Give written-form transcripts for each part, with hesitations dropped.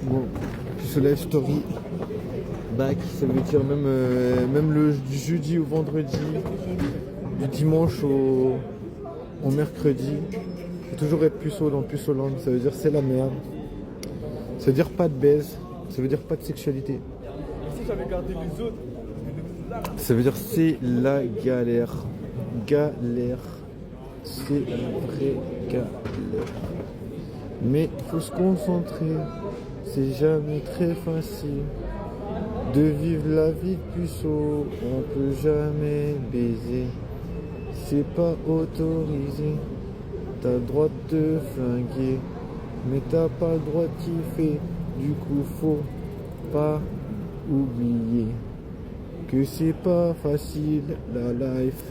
Bon, ce live story back, ça veut dire même du jeudi au vendredi, du dimanche au mercredi. Faut toujours être puceau dans Puceauland, ça veut dire c'est la merde. Ça veut dire pas de baise, ça veut dire pas de sexualité. Ça veut dire c'est la galère. Galère. C'est la vraie galère. Mais faut se concentrer. C'est jamais très facile de vivre la vie de puceau. On peut jamais baiser. C'est pas autorisé. T'as le droit de te flinguer, mais t'as pas le droit de kiffer. Du coup, faut pas oublier que c'est pas facile la life.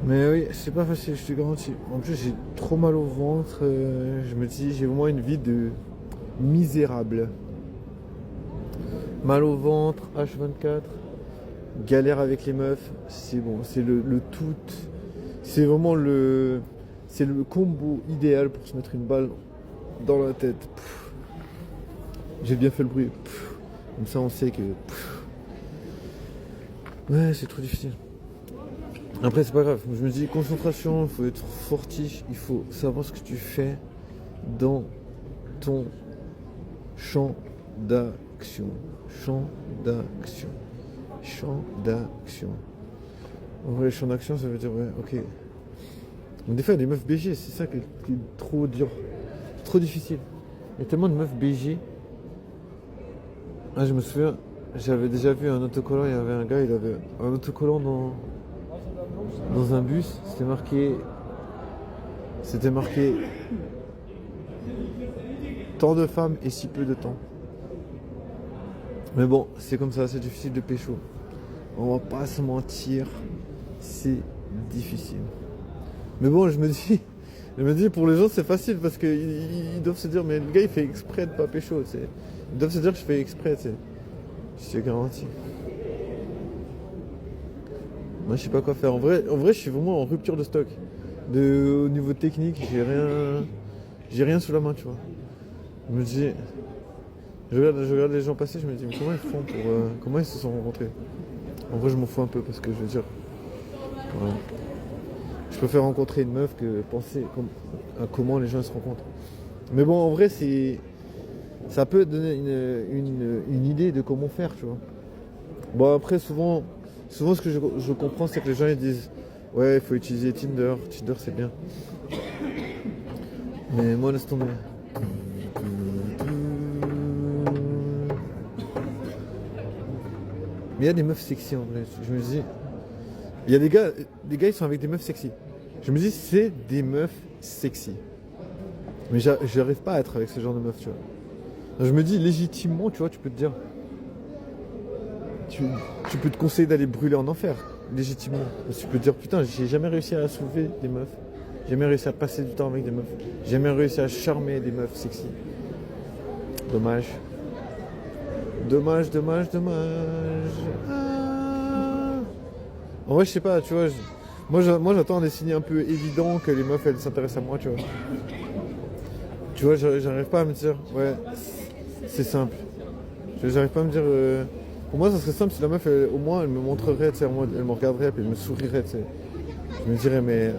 Mais oui, c'est pas facile, je te garantis. En plus, j'ai trop mal au ventre. Je me dis, j'ai vraiment une vie de misérable. Mal au ventre, H24, galère avec les meufs. C'est bon, c'est le tout. C'est vraiment c'est le combo idéal pour se mettre une balle dans la tête. Pff. J'ai bien fait le bruit. Pff. Comme ça, on sait que... Pff. Ouais, c'est trop difficile. Après, c'est pas grave. Je me dis, concentration, il faut être fortiche. Il faut savoir ce que tu fais dans ton champ d'action. Champ d'action. Champ d'action. En vrai, champ d'action, ça veut dire, ouais, ok. Donc des fois, il y a des meufs BG, c'est ça qui est trop dur. C'est trop difficile. Il y a tellement de meufs BG. Ah, je me souviens, j'avais déjà vu un autocollant, il y avait un gars, il avait un autocollant dans un bus. C'était marqué tant de femmes et si peu de temps. Mais bon, c'est comme ça, c'est difficile de pécho. On va pas se mentir, c'est difficile. Mais bon, je me dis pour les gens c'est facile parce qu'ils doivent se dire mais le gars il fait exprès de pas pécho, tu sais. Ils doivent se dire que je fais exprès, tu sais. Je te garantis. Moi je sais pas quoi faire. En vrai, je suis vraiment en rupture de stock. Au niveau technique, j'ai rien sous la main, tu vois. Je me dis, je regarde les gens passer, je me dis mais comment ils font comment ils se sont rencontrés. En vrai je m'en fous un peu parce que je veux dire. Voilà. Je préfère rencontrer une meuf que penser à comment les gens se rencontrent. Mais bon, en vrai, ça peut donner une idée de comment faire, tu vois. Bon, après, souvent ce que je comprends, c'est que les gens ils disent ouais, il faut utiliser Tinder. Tinder, c'est bien. Mais moi, laisse tomber. Mais il y a des meufs sexy en vrai. Je me dis, il y a des gars, ils sont avec des meufs sexy. Je me dis, c'est des meufs sexy. Mais j'arrive pas à être avec ce genre de meufs, tu vois. Je me dis, légitimement, tu vois, tu peux te dire... Tu peux te conseiller d'aller brûler en enfer, légitimement. Parce que tu peux te dire, putain, j'ai jamais réussi à soulever des meufs. J'ai jamais réussi à passer du temps avec des meufs. J'ai jamais réussi à charmer des meufs sexy. Dommage. Dommage. Ah. En vrai, je sais pas, tu vois... Moi j'attends des signes un peu évidents que les meufs elles s'intéressent à moi, tu vois. Tu vois, j'arrive pas à me dire, ouais, c'est simple. J'arrive pas à me dire, pour moi ça serait simple si la meuf, au moins elle me montrerait, tu sais, elle me regarderait puis elle me sourirait, tu sais. Je me dirais, mais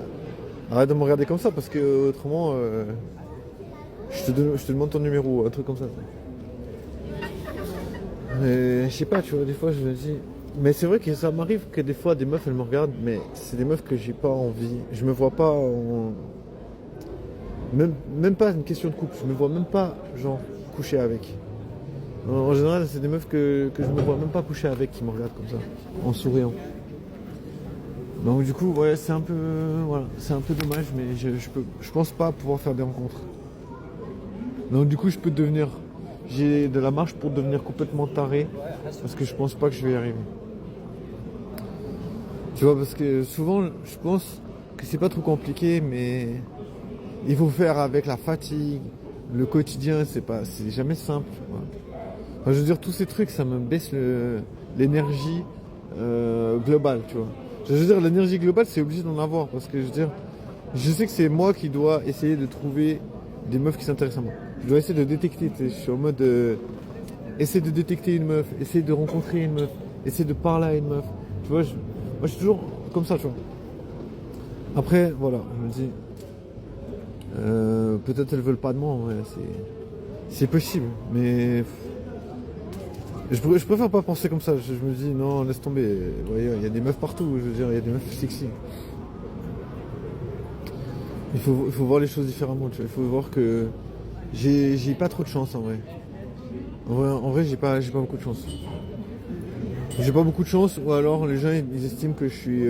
arrête de me regarder comme ça parce que autrement, je te demande ton numéro, un truc comme ça. Mais je sais pas, tu vois, des fois je me dis... Mais c'est vrai que ça m'arrive que des fois des meufs elles me regardent, mais c'est des meufs que j'ai pas envie. Je me vois pas même pas une question de couple, je me vois même pas genre coucher avec. En général c'est des meufs que je me vois même pas coucher avec qui me regardent comme ça, en souriant. Donc du coup ouais c'est un peu dommage mais je pense pas pouvoir faire des rencontres. Donc du coup j'ai de la marge pour devenir complètement taré parce que je pense pas que je vais y arriver. Tu vois, parce que souvent, je pense que c'est pas trop compliqué, mais il faut faire avec la fatigue, le quotidien, c'est jamais simple. Enfin, je veux dire, tous ces trucs, ça me baisse l'énergie globale, tu vois. Je veux dire, l'énergie globale, c'est obligé d'en avoir, parce que je veux dire, je sais que c'est moi qui dois essayer de trouver des meufs qui s'intéressent à moi. Je dois essayer de détecter, tu sais, je suis en mode essayer de détecter une meuf, essayer de rencontrer une meuf, essayer de parler à une meuf. Tu vois, moi je suis toujours comme ça, tu vois. Après, voilà, je me dis, peut-être elles veulent pas de moi, ouais, c'est possible, mais je préfère pas penser comme ça. Je me dis, non, laisse tomber. Vous voyez, il y a des meufs partout, je veux dire, il y a des meufs sexy. Il faut voir les choses différemment, tu vois. Il faut voir que j'ai pas trop de chance en vrai. En vrai, j'ai pas beaucoup de chance. J'ai pas beaucoup de chance, ou alors les gens ils estiment que je suis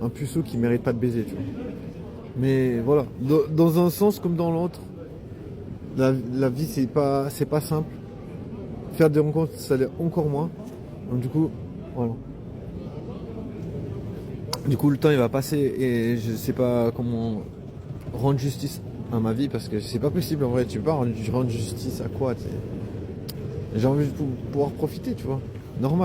un puceau qui mérite pas de baiser, tu vois. Mais voilà, dans un sens comme dans l'autre, la vie c'est pas simple. Faire des rencontres, ça l'est encore moins. Donc du coup, voilà. Du coup, le temps il va passer et je sais pas comment rendre justice à ma vie parce que c'est pas possible en vrai. Tu peux pas rendre justice à quoi, tu sais. J'ai envie de pouvoir profiter, tu vois. Normal.